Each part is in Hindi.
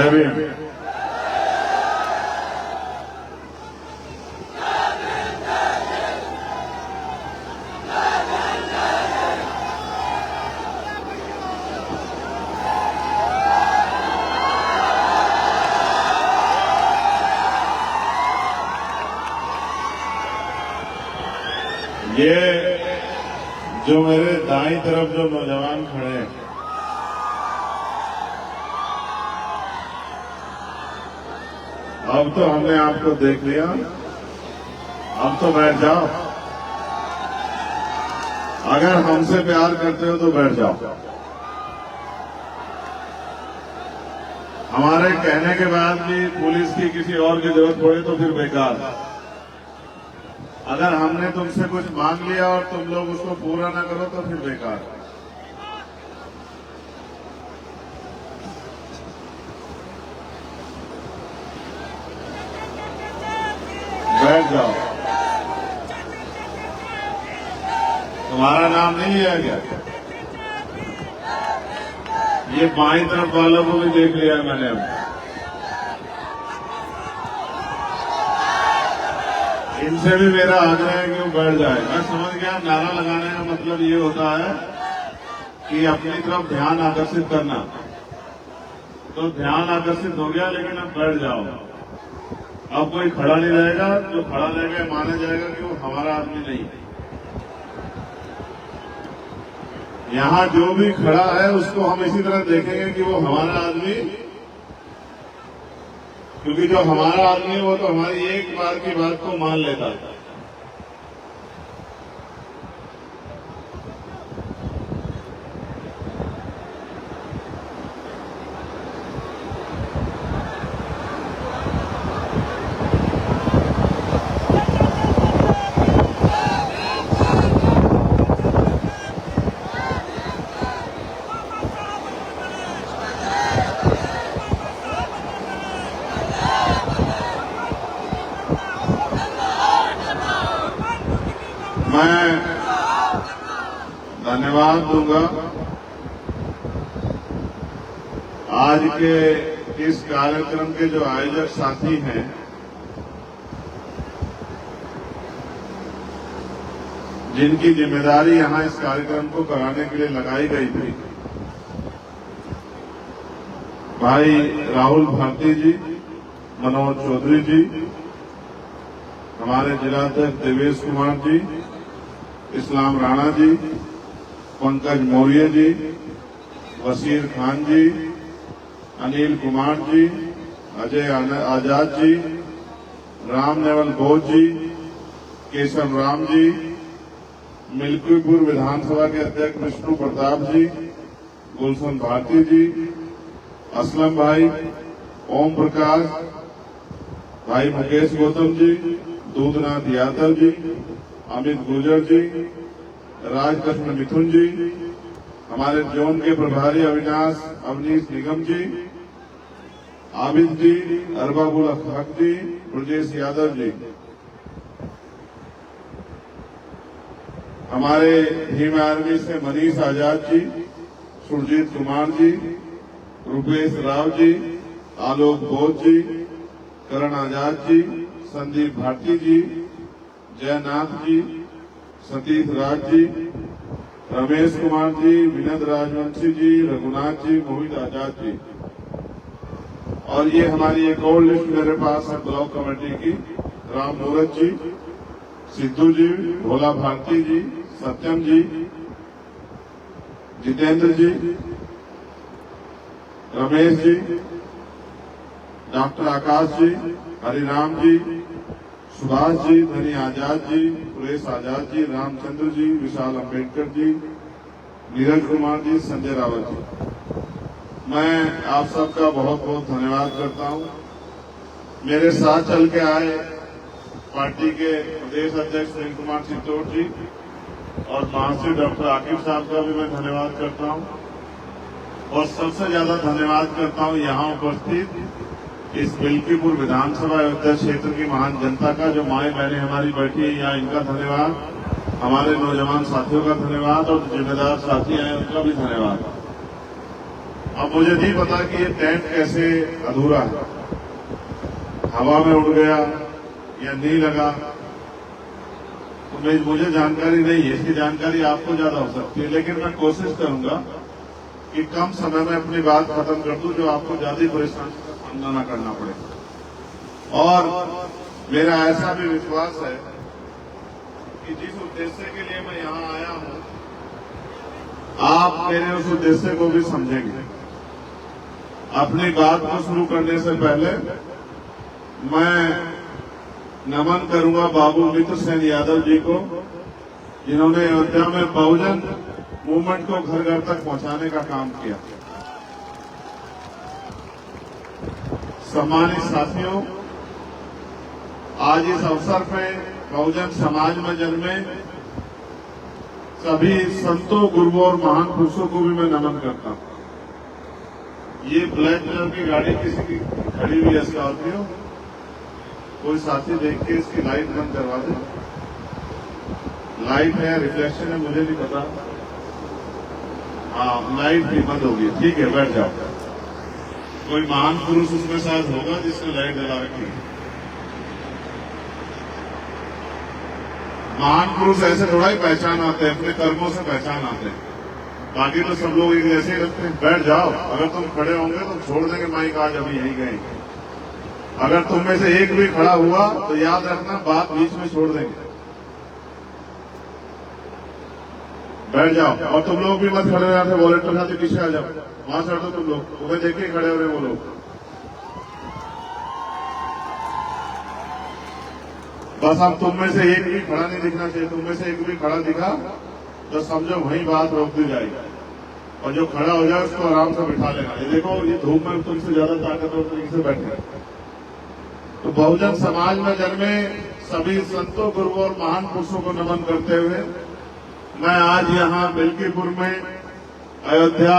जय भीम। ये जो मेरे दाईं तरफ जो नौजवान खड़े हैं, अब तो हमने आपको देख लिया, अब तो बैठ जाओ। अगर हमसे प्यार करते हो तो बैठ जाओ। हमारे कहने के बाद भी पुलिस की किसी और की जरूरत पड़े तो फिर बेकार। अगर हमने तुमसे कुछ मांग लिया और तुम लोग उसको पूरा ना करो तो फिर बेकार। बैठ जाओ। तुम्हारा नाम नहीं लिया गया? ये बाईं तरफ वालों को भी देख लिया मैंने। अब इनसे भी मेरा आग्रह है कि वो बैठ जाए। मैं समझ गया नारा लगाने का मतलब ये होता है कि अपनी तरफ ध्यान आकर्षित करना। तो ध्यान आकर्षित हो गया, लेकिन अब बैठ जाओ। अब कोई खड़ा नहीं रहेगा। जो खड़ा रहेगा माना जाएगा कि वो हमारा आदमी नहीं। यहां जो भी खड़ा है उसको हम इसी तरह देखेंगे कि वो हमारा आदमी, क्योंकि जो हमारा आदमी है वो तो हमारी एक बार की बात को मान लेता है। मैं धन्यवाद दूंगा आज के इस कार्यक्रम के जो आयोजक साथी हैं, जिनकी जिम्मेदारी यहां इस कार्यक्रम को कराने के लिए लगाई गई थी। भाई राहुल भारती जी, मनोज चौधरी जी, हमारे जिलाध्यक्ष देवेश कुमार जी, इस्लाम राणा जी, पंकज मौर्य जी, वसीर खान जी, अनिल कुमार जी, अजय आजाद जी, राम नेवल घोष जी, केशव राम जी, मिल्कीपुर विधानसभा के अध्यक्ष विष्णु प्रताप जी, गुलशन भारती जी, असलम भाई, ओम प्रकाश, भाई मुकेश गौतम जी, दूधनाथ यादव जी, अमित गुर्जर जी, राजकृष्ण मिथुन जी, हमारे जोन के प्रभारी अवनीश निगम जी, आबिद जी, अरबाबुल हक जी, ब्रजेश यादव जी, हमारे भीम आर्मी से मनीष आजाद जी, सुरजीत कुमार जी, रुपेश राव जी, आलोक बोध जी, करण आजाद जी, संदीप भारती जी, जयनाथ जी, सतीश राज जी, रमेश कुमार जी, विनोद राजवंशी जी, रघुनाथ जी, मोहित आजाद जी। और ये हमारी एक और लिस्ट मेरे पास है ब्लॉक कमेटी की। राम मूरत जी, सिद्धू जी, भोला भारती जी, सत्यम जी, जितेंद्र जी, रमेश जी, डॉक्टर आकाश जी, हरिराम जी, सुभाष जी, धनी आजाद जी, सुरेश आजाद जी, रामचंद्र जी, विशाल अम्बेडकर जी, नीरज कुमार जी, संजय रावत जी। मैं आप सबका बहुत बहुत धन्यवाद करता हूं। मेरे साथ चल के आए पार्टी के प्रदेश अध्यक्ष सुनील कुमार चित्तौड़ जी और महासचिव डॉक्टर आकिब साहब का भी मैं धन्यवाद करता हूं। और सबसे ज्यादा धन्यवाद करता हूं यहां उपस्थित इस मिल्कीपुर विधानसभा अयोध्या क्षेत्र की महान जनता का, जो माएं बहनें हमारी बैठी है यहाँ, इनका धन्यवाद। हमारे नौजवान साथियों का धन्यवाद और जिम्मेदार साथी हैं उनका भी धन्यवाद। अब मुझे नहीं पता कि ये टेंट कैसे अधूरा है, हवा में उड़ गया या नहीं लगा, तो मुझे जानकारी नहीं है। इसकी जानकारी आपको ज्यादा हो सकती है, लेकिन मैं कोशिश करूंगा कि कम समय में अपनी बात खत्म कर दूं, जो आपको ज्यादा परेशानी का सामना न करना पड़े। और मेरा ऐसा भी विश्वास है कि जिस उद्देश्य के लिए मैं यहाँ आया हूँ, आप मेरे उस उद्देश्य को भी समझेंगे। अपनी बात को शुरू करने से पहले मैं नमन करूंगा बाबू मित्र सेन यादव जी को, जिन्होंने अयोध्या में बहुजन मूवमेंट को घर घर तक पहुंचाने का काम किया। सम्मानित साथियों, आज इस अवसर पे बहुजन समाज में जन्मे सभी संतों, गुरुओं और महान पुरुषों को भी मैं नमन करता हूं। ये ब्लैक कलर की गाड़ी किसी की खड़ी हुई है, स्कॉर्पियो, कोई साथी देख के इसकी लाइट बंद करवा दे। लाइट है, रिफ्लेक्शन है, मुझे नहीं पता। हाँ, लाइट भी बंद होगी, ठीक है, बैठ जाओ। कोई महान पुरुष उसमें शायद होगा जिसने लाइट जला रखी है। महान पुरुष ऐसे थोड़ा ही पहचान आते हैं, अपने कर्मों से पहचान आते हैं। बाकी तो सब लोग एक जैसे ही रखते हैं। बैठ जाओ, अगर तुम खड़े होंगे तो छोड़ देंगे माइक, आज अभी यही गए। अगर तुम में से एक भी खड़ा हुआ तो याद रखना, बात बीच में छोड़ देंगे। बैठ जाओ, और तुम लोग भी मत खड़े रहते, वॉलेंटियर साथी पीछे आ जाओ, वहां से हटो तुम लोग, तुम्हें देख के खड़े हो रहे वो लोग। बस अब तुम में से एक भी खड़ा नहीं दिखना चाहिए। तुम में से एक भी खड़ा दिखा तो समझो वहीं बात रोक दी जाएगी, और जो खड़ा हो जाए उसको आराम से बिठा लेना। ये देखो, ये धूप में तुमसे ज्यादा ताकतवर तरीके से बैठे। तो बहुजन समाज में जन्मे सभी संतों, गुरुओं और महान पुरुषों को नमन करते हुए मैं आज यहाँ मिल्कीपुर में अयोध्या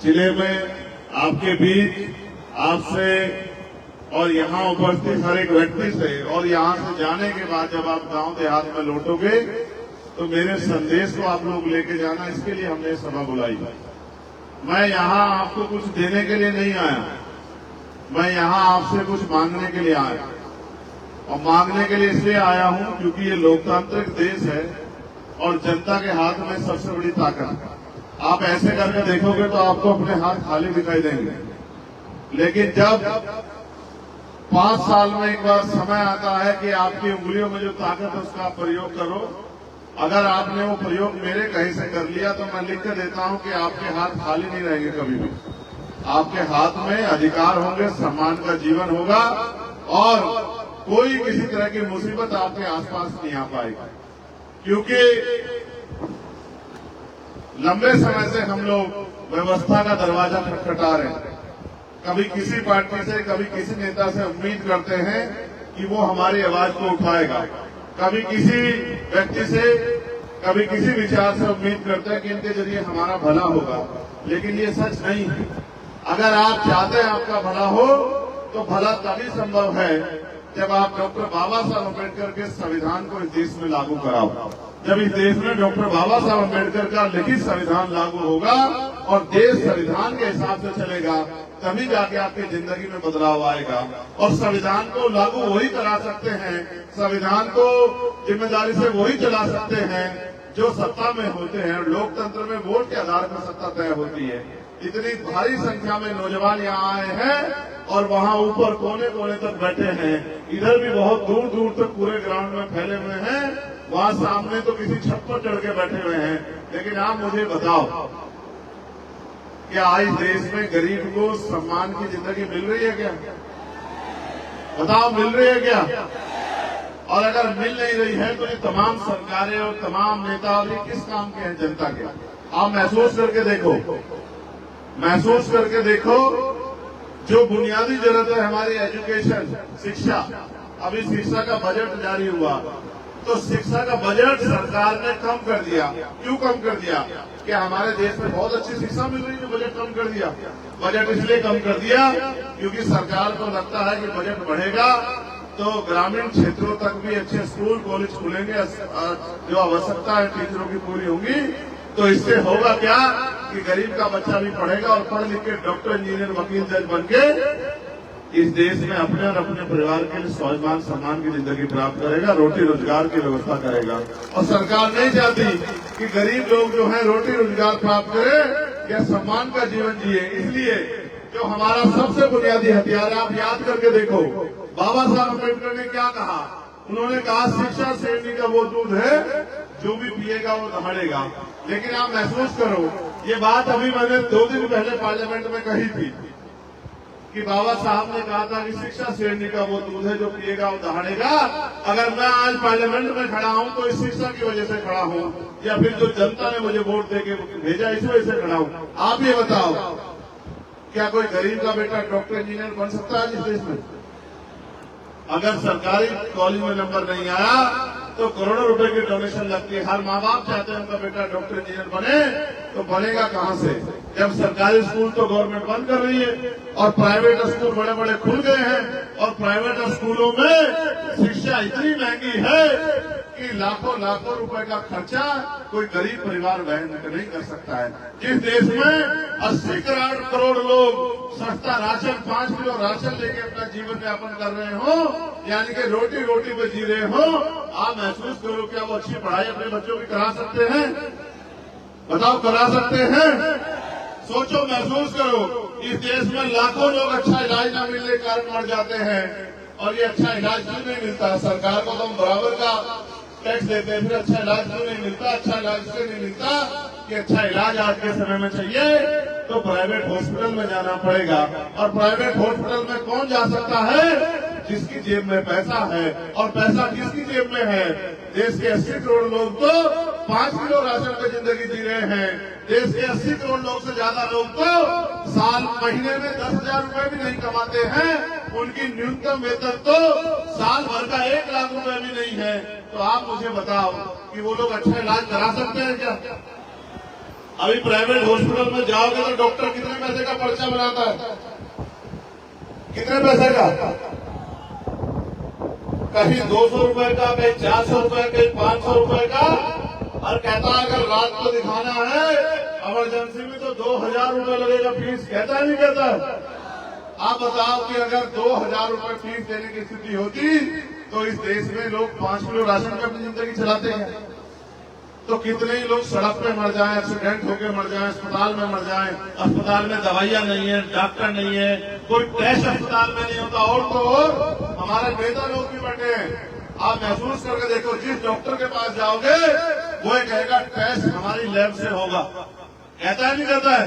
जिले में आपके बीच आपसे और यहाँ उपस्थित हर एक व्यक्ति से, और यहाँ से जाने के बाद जब आप गांव देहात में लौटोगे तो मेरे संदेश को आप लोग लेके जाना, इसके लिए हमने सभा बुलाई। मैं यहाँ आपको कुछ देने के लिए नहीं आया, मैं यहाँ आपसे कुछ मांगने के लिए आया। और मांगने के लिए इसलिए आया हूँ क्योंकि ये लोकतांत्रिक देश है और जनता के हाथ में सबसे बड़ी ताकत है। आप ऐसे करके देखोगे तो आपको अपने हाथ खाली दिखाई देंगे, लेकिन जब 5 साल में एक बार समय आता है कि आपकी उंगलियों में जो ताकत है उसका आप प्रयोग करो। अगर आपने वो प्रयोग मेरे कहीं से कर लिया तो मैं लिख कर देता हूं कि आपके हाथ खाली नहीं रहेंगे कभी भी। आपके हाथ में अधिकार होंगे, सम्मान का जीवन होगा, और कोई किसी तरह की मुसीबत आपके आसपास नहीं आ पाएगी। क्योंकि लंबे समय से हम लोग व्यवस्था का दरवाजा खटखटा रहे हैं। कभी किसी पार्टी से, कभी किसी नेता से उम्मीद करते हैं कि वो हमारी आवाज को उठाएगा, कभी किसी व्यक्ति से, कभी किसी विचार से उम्मीद करते हैं कि इनके जरिए हमारा भला होगा, लेकिन ये सच नहीं है। अगर आप चाहते हैं आपका भला हो तो भला तभी संभव है जब आप डॉक्टर बाबा साहब अम्बेडकर के संविधान को इस देश में लागू कराओ। जब इस देश में डॉक्टर बाबा साहब अम्बेडकर का लिखित संविधान लागू होगा और देश संविधान के हिसाब से चलेगा, तभी जाके आपकी जिंदगी में बदलाव आएगा। और संविधान को लागू वही करा सकते हैं, संविधान को जिम्मेदारी से वही चला सकते हैं जो सत्ता में होते हैं। लोकतंत्र में वोट के आधार पर सत्ता तय होती है। इतनी भारी संख्या में नौजवान यहाँ आए हैं और वहाँ ऊपर कोने कोने तक बैठे हैं, इधर भी बहुत दूर दूर तक पूरे ग्राउंड में फैले हुए हैं, वहाँ सामने तो किसी छत पर चढ़ के बैठे हुए हैं। लेकिन आप मुझे बताओ, क्या आज देश में गरीब को सम्मान की जिंदगी मिल रही है क्या? बताओ, मिल रही है क्या? और अगर मिल नहीं रही है तो ये तमाम सरकारें और तमाम नेता और ये किस काम के हैं? जनता के। आप महसूस करके देखो, महसूस करके देखो। जो बुनियादी जरूरत है हमारी एजुकेशन, शिक्षा, अभी शिक्षा का बजट जारी हुआ तो शिक्षा का बजट सरकार ने कम कर दिया। क्यों कम कर दिया? कि हमारे देश में बहुत अच्छी शिक्षा मिल रही है, बजट कम कर दिया। बजट इसलिए कम कर दिया क्योंकि सरकार को लगता है कि बजट बढ़ेगा तो ग्रामीण क्षेत्रों तक भी अच्छे स्कूल कॉलेज खुलेंगे, जो आवश्यकता है टीचरों की पूरी होंगी। तो इससे होगा क्या कि गरीब का बच्चा भी पढ़ेगा और पढ़ लिख के डॉक्टर, इंजीनियर, वकील, जज बन के इस देश में अपने और अपने परिवार के लिए स्वाभिमान सम्मान की जिंदगी प्राप्त करेगा, रोटी रोजगार की व्यवस्था करेगा। और सरकार नहीं चाहती कि गरीब लोग जो है रोटी रोजगार प्राप्त करें या सम्मान का जीवन जिए। इसलिए जो हमारा सबसे बुनियादी हथियार है, आप याद करके देखो बाबा साहब अम्बेडकर ने क्या कहा। उन्होंने कहा शिक्षा शेरनी का वो दूध है जो भी पिएगा वो दहाड़ेगा। लेकिन आप महसूस करो, ये बात अभी मैंने 2 दिन पहले पार्लियामेंट में कही थी कि बाबा साहब ने कहा था कि शिक्षा शेरनी का वो दूध है जो पिएगा वो दहाड़ेगा। अगर मैं आज पार्लियामेंट में खड़ा हूं तो इस शिक्षा की वजह से खड़ा हूं, या फिर जो जनता ने मुझे वोट देके भेजा इस वजह से खड़ा हूं। आप ये बताओ, क्या कोई गरीब का बेटा डॉक्टर, इंजीनियर बन सकता है इस देश में? अगर सरकारी कॉलेज में नंबर नहीं आया तो करोड़ों रुपए की डोनेशन लगती है। हर माँ बाप चाहते हैं उनका बेटा डॉक्टर, इंजीनियर बने, तो बनेगा कहाँ से जब सरकारी स्कूल तो गवर्नमेंट बंद कर रही है और प्राइवेट स्कूल बड़े बड़े खुल गए हैं। और प्राइवेट स्कूलों में शिक्षा इतनी महंगी है कि लाखों लाखों रुपए का खर्चा कोई गरीब परिवार वहन नहीं कर सकता है। जिस देश में 80 करोड़ लोग सस्ता राशन, 5 किलो राशन लेके अपना जीवन यापन कर रहे हो, यानी कि रोटी रोटी पे जी रहे हो, आप महसूस करो क्या वो अच्छी पढ़ाई अपने बच्चों की करा सकते हैं? बताओ, करा सकते हैं? सोचो, महसूस करो, इस देश में लाखों लोग अच्छा इलाज न मिलने के कारण मर जाते हैं। और ये अच्छा इलाज क्यों नहीं मिलता? सरकार को तो हम बराबर का टैक्स देते हैं, फिर अच्छा इलाज क्यों नहीं मिलता? अच्छा इलाज इसलिए नहीं मिलता कि अच्छा इलाज आज के समय में चाहिए तो प्राइवेट हॉस्पिटल में जाना पड़ेगा। और प्राइवेट हॉस्पिटल में कौन जा सकता है? जिसकी जेब में पैसा है। और पैसा किसकी जेब में है? देश के 80 करोड़ लोग तो 5 किलो राशन पे जिंदगी जी रहे हैं। देश के 80 करोड़ लोग से ज्यादा लोग तो महीने में 10,000 रुपए भी नहीं कमाते हैं। उनकी न्यूनतम वेतन तो साल भर का 1 लाख रुपए भी नहीं है। तो आप मुझे बताओ कि वो लोग अच्छा इलाज करा सकते हैं क्या? अभी प्राइवेट हॉस्पिटल में जाओगे तो डॉक्टर कितने पैसे का पर्चा बनाता है? कितने पैसे का? कहीं 200 रुपए का, कहीं 400 रुपए, कहीं 500 रुपए का। और कहता है अगर रात को दिखाना है इमरजेंसी में तो 2,000 रुपए लगेगा फीस। कहता नहीं कहता? आप बताओ कि अगर 2,000 रुपए फीस देने की स्थिति होती तो इस देश में लोग 5 किलो राशन पे अपनी जिंदगी चलाते हैं। तो कितने ही लोग सड़क पे मर जाएं, एक्सीडेंट होकर मर जाएं, अस्पताल में मर जाएं। अस्पताल में दवाइयां नहीं है, डॉक्टर नहीं है, कोई टेस्ट अस्पताल में नहीं होता। और तो और हमारे नेता लोग भी बैठे हैं। आप महसूस करके देखो, जिस डॉक्टर के पास जाओगे वो ये कहेगा टेस्ट हमारी लैब से होगा। कहता है नहीं कहता है?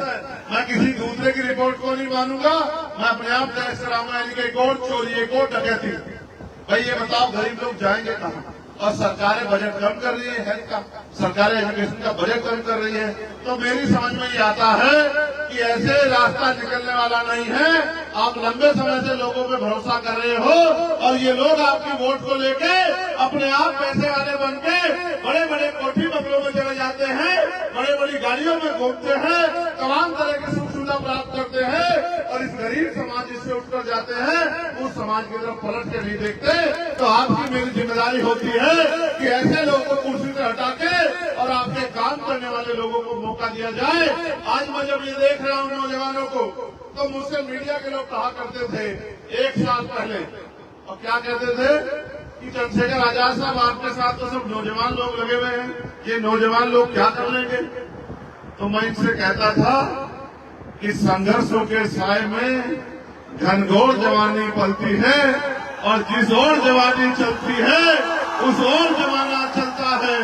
मैं किसी दूसरे की रिपोर्ट को नहीं मानूंगा, मैं अपने आप टेस्ट कराऊंगा। यानी कि एक और चोरी, एक और डकैती। भाई ये बताओ गरीब लोग जाएंगे कहाँ? और सरकारें बजट कम कर रही है हेल्थ का, सरकारें एजुकेशन का बजट कम कर रही है। तो मेरी समझ में ये आता है कि ऐसे रास्ता निकलने वाला नहीं है। आप लंबे समय से लोगों पे भरोसा कर रहे हो और ये लोग आपकी वोट को लेके अपने आप पैसे वाले बन के बड़े बड़े कोठी बंगलों में चले जाते हैं, बड़े बड़ी गाड़ियों में घूमते हैं, तमाम तरह की सुख सुविधा प्राप्त करते हैं। और इस गरीब समाज जिससे उठकर जाते हैं उस समाज की तरफ पलट के नहीं देखते। तो आपकी मेरी जिम्मेदारी होती है कि ऐसे लोगों को कुर्सी से हटा के और आपके काम करने वाले लोगों को मौका दिया जाए। आज मैं जब ये देख रहा हूँ नौजवानों को, तो मुझसे मीडिया के लोग कहा करते थे 1 साल पहले, और क्या कहते थे कि चंद्रशेखर आजाद साहब आपके साथ तो सब नौजवान लोग लगे हुए हैं, ये नौजवान लोग क्या कर लेंगे? तो मैं इनसे कहता था कि संघर्षों के साए में घनघोर जवानी पलती है और जिस ओर जवानी चलती है उस ओर जमाना चलता है।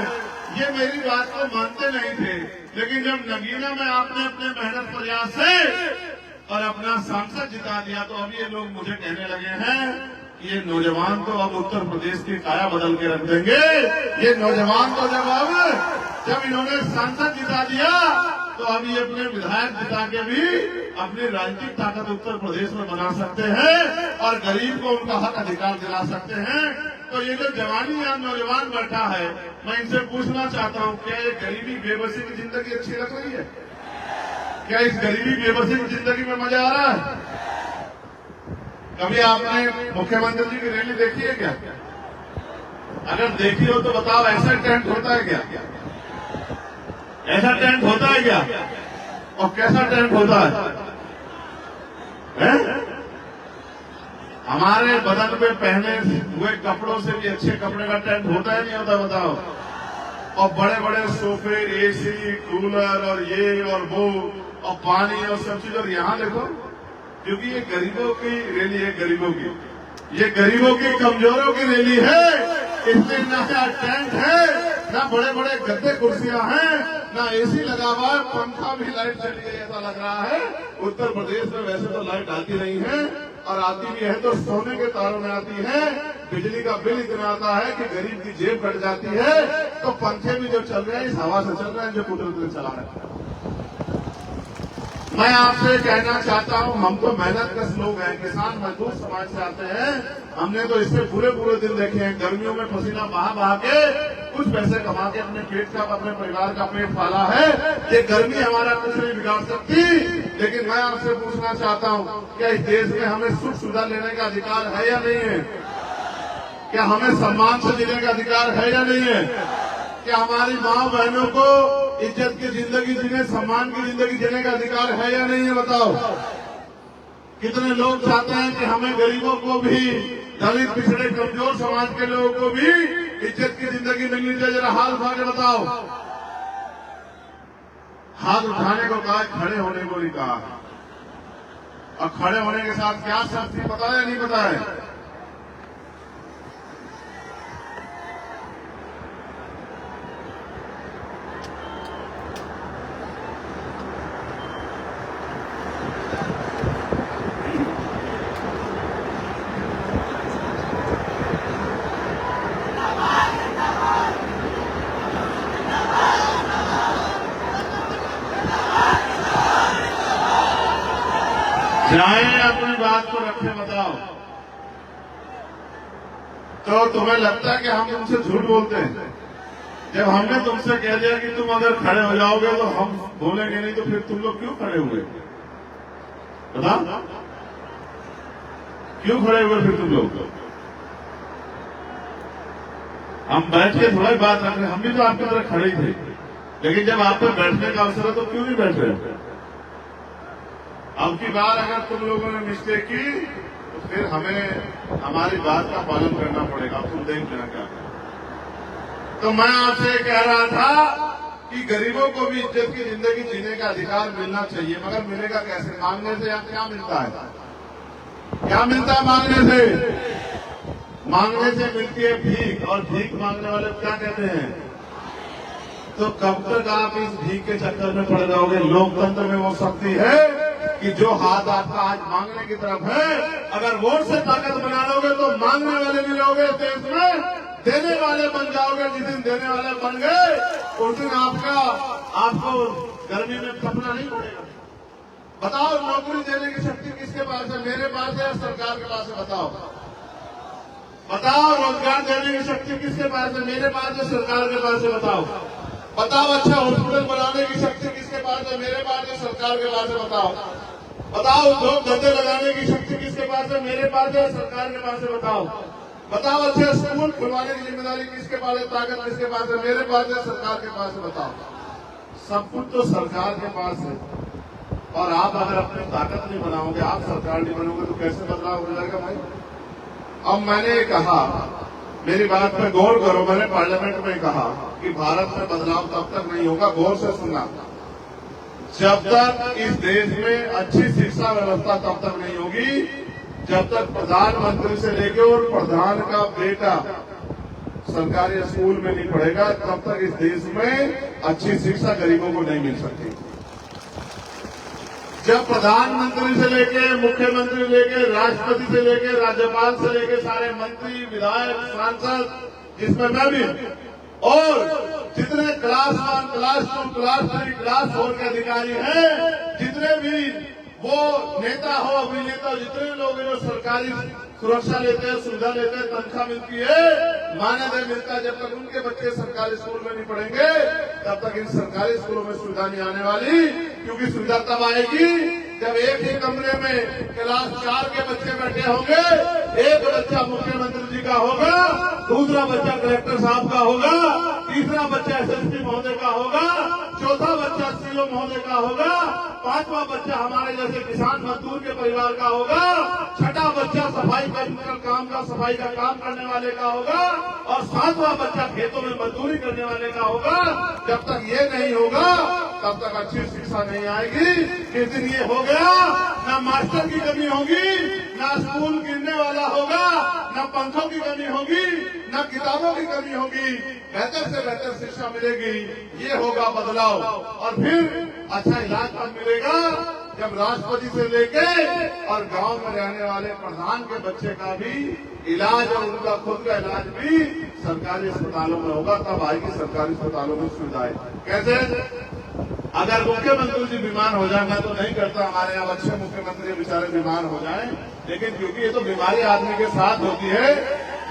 ये मेरी बात को मानते नहीं थे, लेकिन जब नगीना में आपने अपने मेहनत प्रयास से और अपना सांसद जिता दिया तो अब ये लोग मुझे कहने लगे हैं कि ये नौजवान तो अब उत्तर प्रदेश की काया बदल के रख देंगे। ये नौजवान तो जब इन्होंने सांसद जिता दिया तो अब ये अपने विधायक जिता के भी अपनी राजनीतिक ताकत उत्तर प्रदेश में बना सकते हैं और गरीब को उनका हक अधिकार दिला सकते हैं। तो ये जो जवानी या नौजवान बैठा है, मैं इनसे पूछना चाहता हूँ, क्या ये गरीबी बेबसी की जिंदगी अच्छी लग रही है? क्या इस गरीबी बेबसी की जिंदगी में मजा आ रहा है? कभी आपने मुख्यमंत्री जी की रैली देखी है क्या? अगर देखी हो तो बताओ, ऐसा टेंट होता है क्या? ऐसा टेंट होता है क्या? और कैसा टेंट होता है? हमारे बदन पे पहने हुए कपड़ों से भी अच्छे कपड़े का टेंट होता है नहीं होता बताओ? और बड़े बड़े सोफे, एसी, कूलर और ये और वो और पानी और सब चीज। और यहाँ देखो, क्योंकि ये गरीबों की रैली है, गरीबों की, ये गरीबों की, कमजोरों की रैली है, इसलिए ना टेंट है, ना बड़े बड़े गद्दे कुर्सियां हैं, ना एसी लगा हुआ है, पंखा भी, लाइट चली गई ऐसा लग रहा है। उत्तर प्रदेश में वैसे तो लाइट आती नहीं है, और आती भी है तो सोने के तारों में आती है। बिजली का बिल इतना आता है कि गरीब की जेब कट जाती है। तो पंखे भी जो चल रहे हैं इस हवा से चल रहे हैं जो कुदरत चला रहे हैं। मैं आपसे कहना चाहता हूं, हम तो मेहनत कश लोग हैं, किसान मजदूर समाज से आते हैं। हमने तो इससे पूरे दिन देखे हैं, गर्मियों में पसीना बहा बहा के कुछ पैसे कमा के अपने पेट का, अपने परिवार का पेट पाला है। ये गर्मी हमारा कुछ नहीं बिगाड़ सकती। लेकिन मैं आपसे पूछना चाहता हूं, क्या इस देश में हमें सुख सुविधा लेने का अधिकार है या नहीं है? क्या हमें सम्मान से जीने का अधिकार है या नहीं है? क्या हमारी माँ बहनों को इज्जत की जिंदगी जीने, सम्मान की जिंदगी जीने का अधिकार है या नहीं है? बताओ। कितने लोग चाहते हैं कि हमें गरीबों को भी, दलित, पिछड़े, कमजोर समाज के लोगों को भी इज्जत की जिंदगी मिलनी चाहिए? जरा हाथ उठा के बताओ। हाथ उठाने को कहा, खड़े होने को नहीं कहा। और खड़े होने के साथ क्या शर्त थी पता है या नहीं पता है? चाहे अपनी बात को रखे, बताओ। तो तुम्हें लगता है कि हम तुमसे झूठ बोलते हैं? जब हमने तुमसे कह दिया कि तुम अगर खड़े हो जाओगे तो हम बोलेंगे नहीं, तो फिर तुम लोग क्यों खड़े हुए? बताओ, क्यों खड़े हुए फिर तुम लोग? हम बैठ के थोड़ा ही बात रख रहे, हम भी तो आपकी तरह खड़े ही थे। लेकिन जब आप पे बैठने का अवसर है तो क्यों नहीं बैठ रहे? अब की बार अगर तुम लोगों ने मिस्टेक की तो फिर हमें हमारी बात का पालन करना पड़ेगा। तुम देख लेना क्या। तो मैं आपसे कह रहा था कि गरीबों को भी इज्जत की जिंदगी जीने का अधिकार मिलना चाहिए, मगर मिलेगा कैसे? मांगने से या क्या मिलता है? क्या मिलता है मांगने से? मांगने से मिलती है भीख, और भीख मांगने वाले क्या कहते हैं? तो कब तक आप इस भीख के चक्कर में पड़ जाओगे? लोकतंत्र में वो शक्ति है कि जो हाथ आपका आज मांगने की तरफ है, अगर वोट से ताकत बना लोगे तो मांगने वाले भी लोगे देश में, देने वाले बन जाओगे। जिस दिन देने वाले बन गए उस दिन आपको गर्मी में तपना नहीं पड़ेगा। बताओ, नौकरी देने की शक्ति किसके पास है? मेरे पास है या सरकार के पास है? बताओ बताओ। रोजगार देने की शक्ति किसके पास है? मेरे पास है, सरकार के पास है? बताओ बताओ। अच्छा हॉस्पिटल बनाने की शक्ति किसके पास है? मेरे पास है, सरकार के पास है? बताओ बताओ। उद्योग धंधे लगाने की शक्ति किसके पास है? मेरे पास है, सरकार के पास है? बताओ बताओ। अच्छा स्कूल खुलवाने की जिम्मेदारी किसके पास है? ताकत किसके पास है? मेरे पास है, सरकार के पास है? बताओ। सब कुछ तो सरकार के पास है। और आप अगर अपनी ताकत नहीं बनाओगे, आप सरकार नहीं बनोगे, तो कैसे बदलाव हो जाएगा भाई? अब मैंने कहा, मेरी बात पर गौर करो, मैंने पार्लियामेंट में कहा कि भारत में बदलाव तब तक नहीं होगा, गौर से सुनना, जब तक इस देश में अच्छी शिक्षा व्यवस्था तब तक नहीं होगी, जब तक प्रधानमंत्री से लेकर और प्रधान का बेटा सरकारी स्कूल में नहीं पढ़ेगा, तब तक इस देश में अच्छी शिक्षा गरीबों को नहीं मिल सकती। जब प्रधानमंत्री से लेके, मुख्यमंत्री से लेके, राष्ट्रपति से लेके, राज्यपाल से लेके, सारे मंत्री, विधायक, सांसद, जिसमें मैं भी, और जितने क्लास 1, क्लास 2, क्लास 3, क्लास 4 के अधिकारी हैं, जितने भी वो नेता हो, अभिनेता, जितने लोग जो सरकारी सुरक्षा लेते हैं, सुविधा लेते हैं, तनख्वाह मिलती है, मानदेय मिलता है, जब तक उनके बच्चे सरकारी स्कूल में नहीं पढ़ेंगे तब तक इन सरकारी स्कूलों में सुविधा नहीं आने वाली। क्योंकि सुविधा तब आएगी जब एक ही कमरे में क्लास 4 के बच्चे बैठे होंगे, एक बच्चा मुख्यमंत्री जी का होगा, दूसरा बच्चा कलेक्टर साहब का होगा, तीसरा बच्चा एसएसपी महोदय का होगा, चौथा बच्चा सीओ महोदय का होगा, पांचवा बच्चा हमारे जैसे किसान मजदूर के परिवार का होगा, छठा बच्चा सफाई का काम करने वाले का होगा और सातवां बच्चा खेतों में मजदूरी करने वाले का होगा। जब तक ये नहीं होगा तब तक अच्छी शिक्षा नहीं आएगी। जिस दिन ये हो गया, न मास्टर की कमी होगी, न स्कूल गिरने वाला होगा, न पंखों की कमी होगी, न किताबों की कमी होगी, बेहतर से बेहतर शिक्षा मिलेगी। ये होगा बदलाव। और फिर अच्छा इलाज कब मिलेगा? जब राष्ट्रपति से लेके और गांव में रहने वाले प्रधान के बच्चे का भी इलाज और उनका खुद का इलाज भी सरकारी अस्पतालों में होगा। तब आएगी सरकारी अस्पतालों में सुविधाएं। कैसे? अगर मुख्यमंत्री जी बीमार हो जाए, मैं तो नहीं करता हमारे यहाँ अच्छे मुख्यमंत्री बेचारे बीमार हो जाएं, लेकिन क्योंकि ये तो बीमारी आदमी के साथ होती है,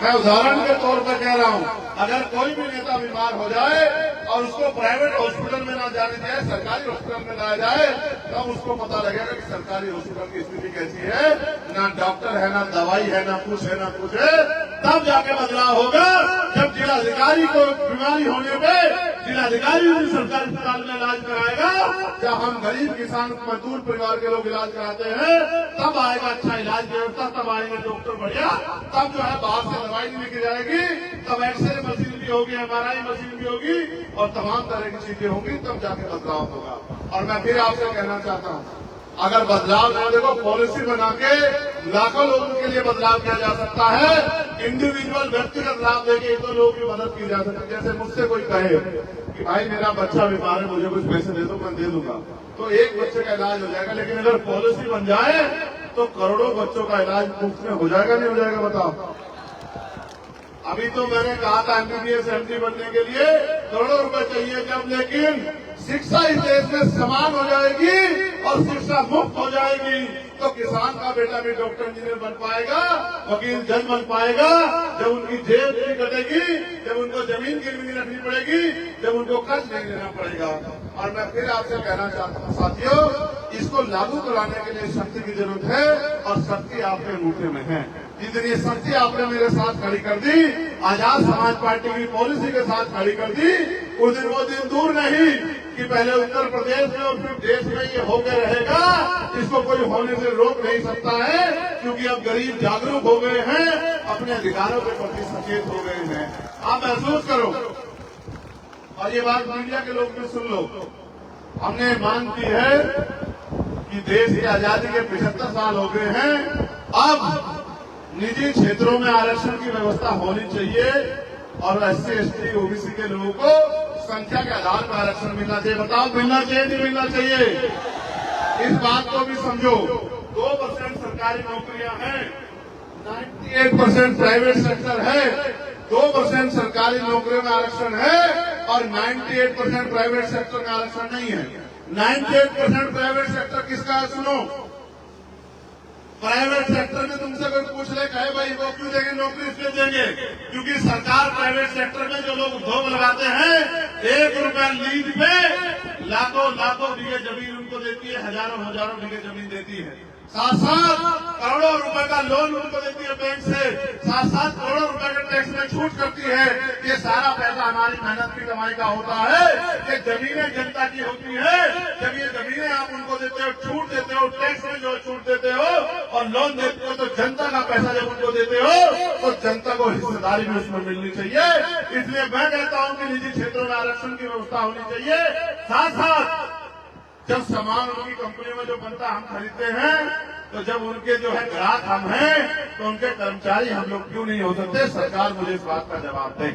मैं उदाहरण के तौर पर कह रहा हूँ, अगर कोई भी नेता बीमार हो जाए और उसको प्राइवेट हॉस्पिटल में ना जाने जाए, सरकारी हॉस्पिटल में लाया जाए, तब उसको पता लगेगा कि सरकारी हॉस्पिटल की स्थिति कैसी है। ना डॉक्टर है, ना दवाई है, ना कुछ है, ना कुछ है। तब जाके बदलाव होगा जब जिलाधिकारी को बीमारी होने पे जिलाधिकारी भी सरकारी अस्पताल में इलाज कराएगा। जब हम गरीब किसान मजदूर परिवार के लोग इलाज कराते हैं, तब आएगा अच्छा इलाज व्यवस्था, तब आएंगे डॉक्टर बढ़िया, तब जो है बाहर से दवाई नहीं लेके जाएगी, तब एक्सरे मशीन भी होगी, MRI मशीन भी होगी और तमाम तरह की चीजें होंगी, तब जाके बदलाव होगा। और मैं फिर आपसे कहना चाहता हूँ, अगर बदलाव ना देखो, पॉलिसी बना के लाखों लोगों के लिए बदलाव किया जा सकता है। इंडिविजुअल व्यक्तिगत लाभ देके एक दो लोगों की मदद की जा सकती है। जैसे मुझसे कोई कहे कि भाई मेरा बच्चा बीमार है, मुझे कुछ पैसे दे दो, मैं दे दूंगा, तो एक बच्चे का इलाज हो जाएगा। लेकिन अगर पॉलिसी बन जाए तो करोड़ों बच्चों का इलाज मुफ्त में हो जाएगा, नहीं हो जाएगा? बताओ। अभी तो मैंने कहा था MBBS MD बनने के लिए करोड़ों रुपए चाहिए जब, लेकिन शिक्षा इस देश में समान हो जाएगी और शिक्षा मुफ्त हो जाएगी तो किसान का बेटा भी डॉक्टर इंजीनियर बन पाएगा, वकील जज बन पाएगा। जब उनकी जेब नहीं कटेगी, जब उनको जमीन गिरवी नहीं रखनी पड़ेगी, जब उनको कर्ज नहीं लेना पड़ेगा। और मैं फिर आपसे कहना चाहता हूँ साथियों, इसको लागू कराने के लिए शक्ति की जरूरत है और शक्ति आपके अंगूठे में है। जितनी ये शक्ति आपने मेरे साथ खड़ी कर दी, आजाद समाज पार्टी की पॉलिसी के साथ खड़ी कर दी, उस दिन वो दिन दूर नहीं कि पहले उत्तर प्रदेश में और फिर देश में ये होकर रहेगा। इसको कोई होने से रोक नहीं सकता है, क्योंकि अब गरीब जागरूक हो गए हैं, अपने अधिकारों के प्रति सचेत हो गए हैं। आप महसूस करो, और ये बात मीडिया के लोग भी सुन लो, हमने मांग की है कि देश की आजादी के 75 साल हो गए हैं, अब निजी क्षेत्रों में आरक्षण की व्यवस्था होनी चाहिए और SC ST OBC के लोगों को संख्या के आधार पर आरक्षण मिलना चाहिए। बताओ, मिलना चाहिए नहीं मिलना चाहिए? इस बात को भी समझो। 2% सरकारी नौकरियां हैं, 98% प्राइवेट सेक्टर है, 2% सरकारी नौकरियों में आरक्षण है और 98% प्राइवेट सेक्टर में आरक्षण नहीं है। 98% प्राइवेट सेक्टर किसका है? सुनो, प्राइवेट सेक्टर में तुमसे कोई पूछ ले, कहे भाई वो क्यों देंगे नौकरी? इसलिए देंगे क्योंकि सरकार प्राइवेट सेक्टर में जो लोग उद्योग लगाते हैं, 1 रुपया लीज पे लाखों बीघे जमीन उनको देती है, हजारों बीघे जमीन देती है, साथ करोड़ों रुपए का लोन उनको देती है बैंक से, साथ करोड़ों रुपए के टैक्स में छूट करती है। ये सारा पैसा हमारी मेहनत की कमाई का होता है। ये जमीनें जनता की होती है। जब ये जमीनें आप उनको देते हो, छूट देते हो, टैक्स में जो छूट देते हो और लोन देते हो, तो जनता का पैसा जब उनको देते हो तो जनता को हिस्सेदारी भी उसमें मिलनी चाहिए। इसलिए मैं कहता हूँ कि निजी क्षेत्रों में आरक्षण की व्यवस्था होनी चाहिए। साथ जब सामान उनकी कंपनियों में जो बनता हम खरीदते हैं, तो जब उनके जो है ग्राहक हम हैं, तो उनके कर्मचारी हम लोग क्यों नहीं हो सकते? सरकार मुझे इस बात का जवाब दे।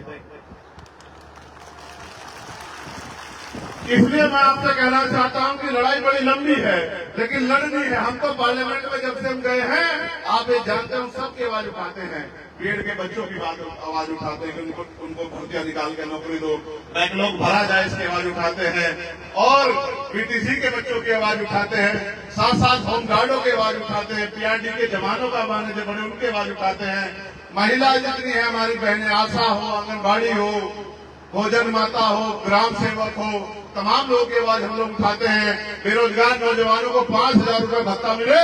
इसलिए मैं आपसे कहना चाहता हूं कि लड़ाई बड़ी लंबी है, लेकिन लड़नी है। हम तो पार्लियामेंट में जब से हम गए हैं, आप ये जानते हैं, सबकी आवाज उठाते हैं। बीएड के बच्चों की आवाज उठाते हैं कि उनको भर्तियां निकाल के नौकरी दो, बैकलॉग भरा जाए, इसकी आवाज उठाते हैं। और BTC के बच्चों की आवाज उठाते हैं, साथ होमगार्डों की आवाज उठाते हैं, PRD के जवानों का माने जो बड़े उनकी आवाज उठाते हैं। महिला जितनी है हमारी बहनें, आशा हो, आंगनबाड़ी हो, भोजन माता हो, ग्राम सेवक हो, तमाम लोगों की आवाज हम लोग उठाते हैं। बेरोजगार नौजवानों को 5,000 रुपए भत्ता मिले,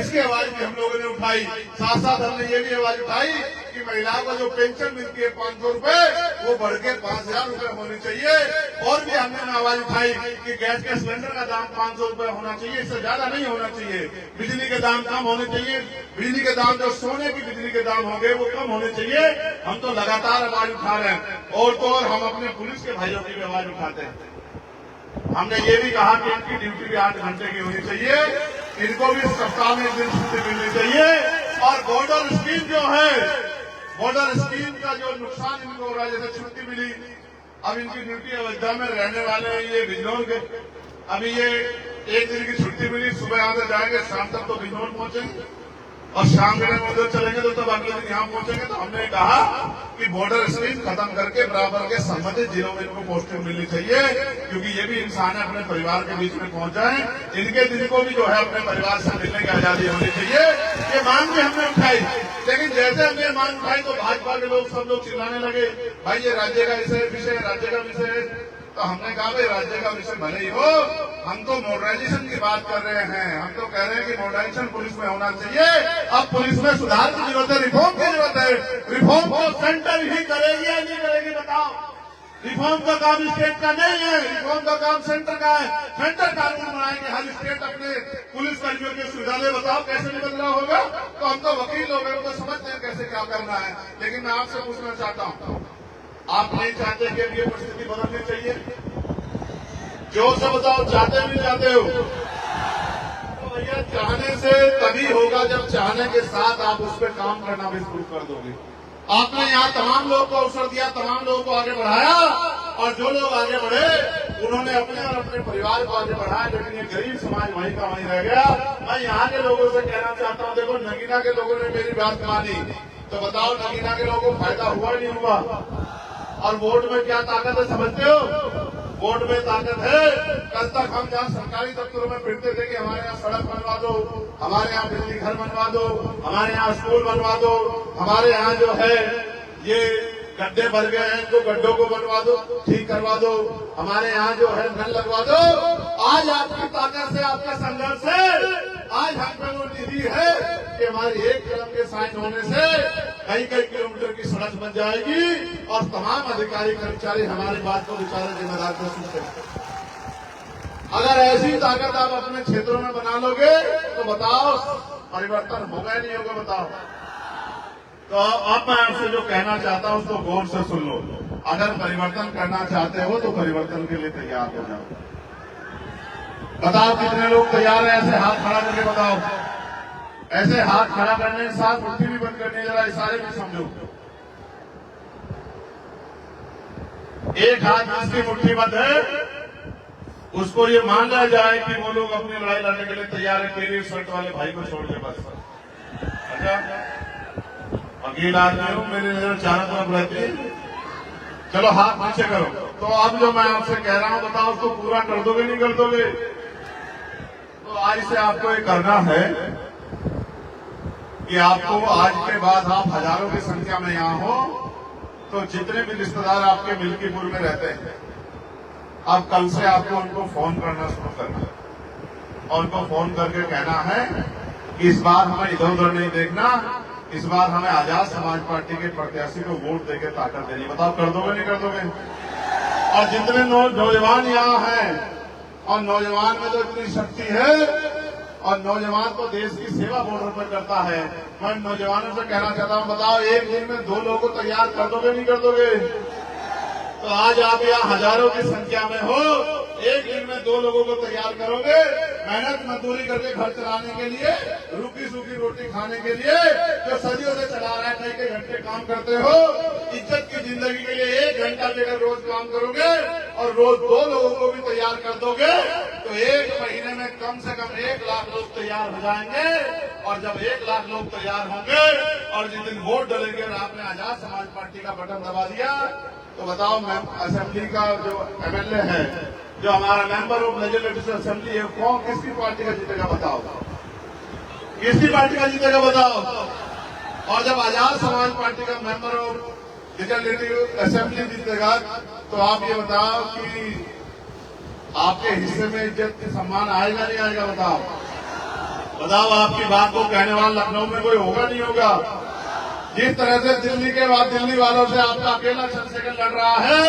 इसकी आवाज भी हम लोगों ने उठाई। साथ हमने ये भी आवाज उठाई कि महिलाओं को जो पेंशन मिलती है 500 रुपए, वो बढ़ के 5000 रुपए होनी चाहिए। और भी हमने आवाज उठाई कि गैस के सिलेंडर का दाम 500 रुपए होना चाहिए, इससे ज्यादा नहीं होना चाहिए। बिजली के दाम कम होने चाहिए, बिजली के दाम जो सोने की बिजली के दाम होंगे वो कम होने चाहिए। हम तो लगातार आवाज उठा रहे हैं। और तो और हम अपने पुलिस के भाइयों की भी आवाज उठाते हैं। हमने ये भी कहा कि इनकी ड्यूटी भी 8 घंटे की होनी चाहिए, इनको भी सप्ताह में 1 दिन छुट्टी मिलनी चाहिए। और बॉर्डर स्कीम जो है, बॉर्डर स्कीम का जो नुकसान इनको हो रहा है, जैसे छुट्टी मिली, अब इनकी ड्यूटी अयोध्या में रहने वाले हैं ये बिजनौर के, अभी ये 1 दिन की छुट्टी मिली, सुबह यहाँ से जाएंगे, शाम तक तो बिजनौर पहुंचेंगे और शाम के टाइम उधर चलेंगे तो तब अगले दिन यहाँ पहुंचेंगे। तो हमने कहा कि बॉर्डर स्कीम खत्म करके बराबर के संबंधित जिलों में इनको पोस्टिंग मिलनी चाहिए, क्योंकि ये भी इंसान है, अपने परिवार के बीच में पहुंच जाए। इनके दिन को भी जो है अपने परिवार से मिलने की आजादी होनी चाहिए। ये मांग भी हमने उठाई, लेकिन जैसे हमने मांग उठाई तो भाजपा के लोग सब लोग चिल्लाने लगे, भाई ये राज्य का विषय, राज्य का विषय है। तो हमने कहा भाई राज्य का विषय भले ही हो, हम तो मॉडर्नाइजेशन की बात कर रहे हैं। हम तो कह रहे हैं कि मॉडर्नाइजेशन पुलिस में होना चाहिए। अब पुलिस में सुधार की जरूरत है, रिफॉर्म की जरूरत है। रिफॉर्म को सेंटर ही करेगी या नहीं करेगी बताओ? रिफॉर्म का काम स्टेट का नहीं है, रिफॉर्म का काम सेंटर का है। सेंटर कानून बनाएंगे, हर स्टेट अपने पुलिस कर्मियों की सुविधा ले। बताओ कैसे नहीं बदलाव होगा? तो हम तो वकील लोग हैं, तो समझते हैं कैसे क्या करना है। लेकिन मैं आपसे पूछना चाहता हूँ, आप नहीं चाहते कि अब ये परिस्थिति बदलनी चाहिए? जोर से बताओ, चाहते भी चाहते हो? तो भैया चाहने से तभी होगा जब चाहने के साथ आप उस पर काम करना भी शुरू कर दोगे। आपने यहाँ तमाम लोगों को अवसर दिया, तमाम लोगों को आगे बढ़ाया, और जो लोग आगे बढ़े उन्होंने अपने और अपने परिवार को आगे बढ़ाया, लेकिन ये गरीब समाज वहीं का वहीं रह गया। मैं यहाँ के लोगों से कहना चाहता हूँ, देखो नगीना के लोगों ने मेरी बात मानी, तो बताओ नगीना के लोगों को फायदा हुआ नहीं हुआ? और वोट में क्या ताकत है समझते हो? वोट में ताकत है। कल तक हम जहाँ सरकारी दफ्तरों में फिरते थे कि हमारे यहाँ सड़क बनवा दो, हमारे यहाँ बिजली घर बनवा दो, हमारे यहाँ स्कूल बनवा दो, हमारे यहाँ जो है ये गड्ढे भर गए हैं तो गड्ढों को बनवा दो, ठीक करवा दो, हमारे यहाँ जो है नल लगवा दो। आज आपकी ताकत से, आपके संघर्ष से आज हम पे वो निधि है कि हमारी एक कलम के साइन होने से कई कई किलोमीटर की सड़क बन जाएगी और तमाम अधिकारी कर्मचारी हमारी बात को बेचारे जिम्मेदार को सुनते हैं। अगर ऐसी ताकत आप अपने क्षेत्रों में बना लोगे तो बताओ परिवर्तन होगा या नहीं होगा? बताओ। तो अब मैं आपसे जो कहना चाहता हूं उसको गौर से सुन लो। अगर परिवर्तन करना चाहते हो तो परिवर्तन के लिए तैयार हो जाओ। बताओ कितने लोग तैयार हैं? ऐसे हाथ खड़ा करके बताओ। ऐसे हाथ खड़ा करने के साथ मुट्ठी भी बंद करने, जरा इशारे भी समझो। एक हाथ जिसकी मुट्ठी बंद है उसको ये मान लिया जाए कि वो लोग अपनी लड़ाई लड़ने के लिए तैयार है, तेरी शर्ट वाले भाई को छोड़ के बस। अच्छा वकील आदमी हूं, मेरी नजर चारों तरफ रहती है। चलो हाथ नीचे करो। तो अब जो मैं आपसे कह रहा हूं बताओ उसको पूरा कर दोगे नहीं कर दोगे? तो आज से आपको ये करना है कि आपको आज के बाद आप हजारों की संख्या में यहाँ हो तो जितने भी रिश्तेदार आपके मिल्कीपुर में रहते हैं, अब कल से आपको उनको फोन करना शुरू करना है और उनको फोन करके कहना है कि इस बार हमें इधर उधर नहीं देखना, इस बार हमें आजाद समाज पार्टी के प्रत्याशी को वोट देकर ताकत देनी। बताओ कर दोगे नहीं कर दोगे? और जितने नौजवान यहाँ हैं, और नौजवान में तो इतनी शक्ति है, और नौजवान तो देश की सेवा बॉर्डर पर करता है। मैं नौजवानों से कहना चाहता हूँ बताओ एक दिन में 2 लोगों को तैयार कर दोगे नहीं कर दोगे? तो आज आप यहाँ हजारों की संख्या में हो, एक दिन में 2 लोगों को तैयार करोगे, मेहनत मजदूरी करके घर चलाने के लिए, रूखी सूखी रोटी खाने के लिए, जो सदियों से चला रहा है, कई घंटे काम करते हो, इज्जत की जिंदगी के लिए 1 घंटा लेकर रोज काम करोगे और रोज 2 लोगों को भी तैयार कर दोगे तो 1 महीने में कम से कम 1 लाख लोग तैयार हो जाएंगे। और जब 1 लाख लोग तैयार होंगे और जिस दिन वोट डलेंगे और आपने आजाद समाज पार्टी का बटन दबा दिया तो बताओ मैम असेंबली का जो एमएलए है, जो हमारा मेंबर ऑफ लेजिस्लेटिव असेंबली है, कौन किसकी पार्टी का जीतेगा बताओ? किसकी पार्टी का जीतेगा बताओ? और जब आजाद समाज पार्टी का मेंबर ऑफ लेजिस्लेटिव असेंबली जीतेगा तो आप ये बताओ कि आपके हिस्से में इज्जत सम्मान आएगा नहीं आएगा? बताओ बताओ। आपकी बात को कहने वाला लखनऊ में कोई होगा नहीं होगा? जिस तरह से दिल्ली के बाद दिल्ली वालों से आपका अकेला चंद्रशेखर लड़ रहा है,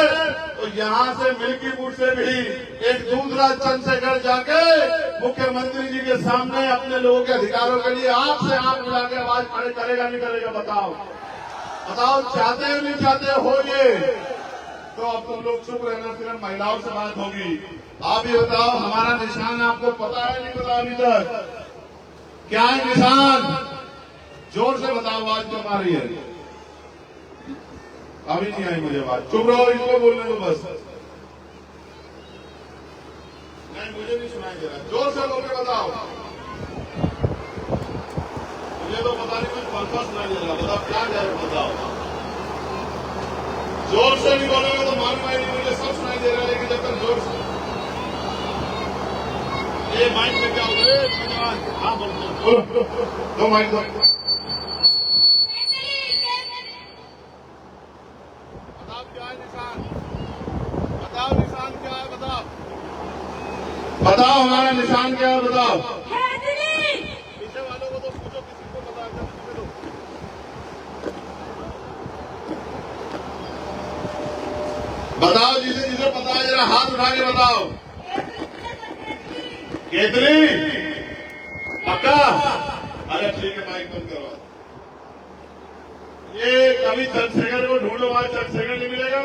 तो यहाँ से मिल्कीपुर से भी एक दूसरा चंद्रशेखर जाके मुख्यमंत्री जी के सामने अपने लोगों के अधिकारों के लिए आपसे आप मिला के आवाज खड़े करेगा नहीं करेगा? बताओ बताओ, चाहते हो नहीं चाहते हो ये? तो अब तुम लोग चुप रहना, सिर्फ महिलाओं से बात होगी। आप ये बताओ, हमारा निशान आपको पता है नहीं पता अभी तक? क्या है निशान? जोर से बताओ, आवाज क्यों आ रही है? अभी नहीं आई मुझे बात। चुप रहो, इसको बोलने दो बस। नहीं, मुझे नहीं सुनाई दे रहा। जोर से बोल के बताओ। मुझे तो पता नहीं, कुछ फलफा सुनाई दे रहा। बताओ क्या जा रहा है, बताओ। जोर से नहीं बोलोगे तो मालूम है नहीं, मुझे सब सुनाई दे रहा है, लेकिन जब तक जोर से ये माइक में क्या होता है? हाँ बोलो, दो माइक दो। बताओ क्या है निशान? बताओ निशान क्या है? बताओ बताओ, हमारा निशान क्या है? बताओ। पीछे वालों को तो पूछो, किसी को पता है? बताओ, जिसे जिसे पता है जरा हाथ उठा के बताओ। केतली पक्का? अरे ठीक है, माइक बंद करो। ये कभी चंद्रशेखर को ढूंढो, वहां चंद्रशेखर नहीं मिलेगा,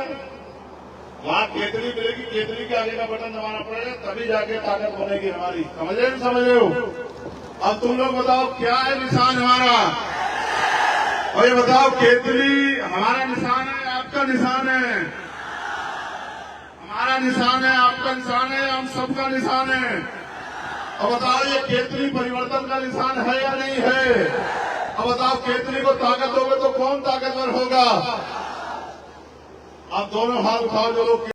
वहां केतली मिलेगी। केतली के आगे का बटन दबाना पड़ेगा, तभी जाके ताकत बनेगी हमारी। समझ रहे समझ रहे हो? अब तुम लोग बताओ क्या है निशान हमारा? और ये बताओ, केतली हमारा निशान है, आपका निशान है? हमारा निशान है, आपका निशान है, हम सबका निशान है। अब बताओ, ये केतली परिवर्तन का निशान है या नहीं है? अब बताओ, केतली को ताकत दोगे तो कौन ताकतवर होगा? आप दोनों हाथ उठाओ जो लोग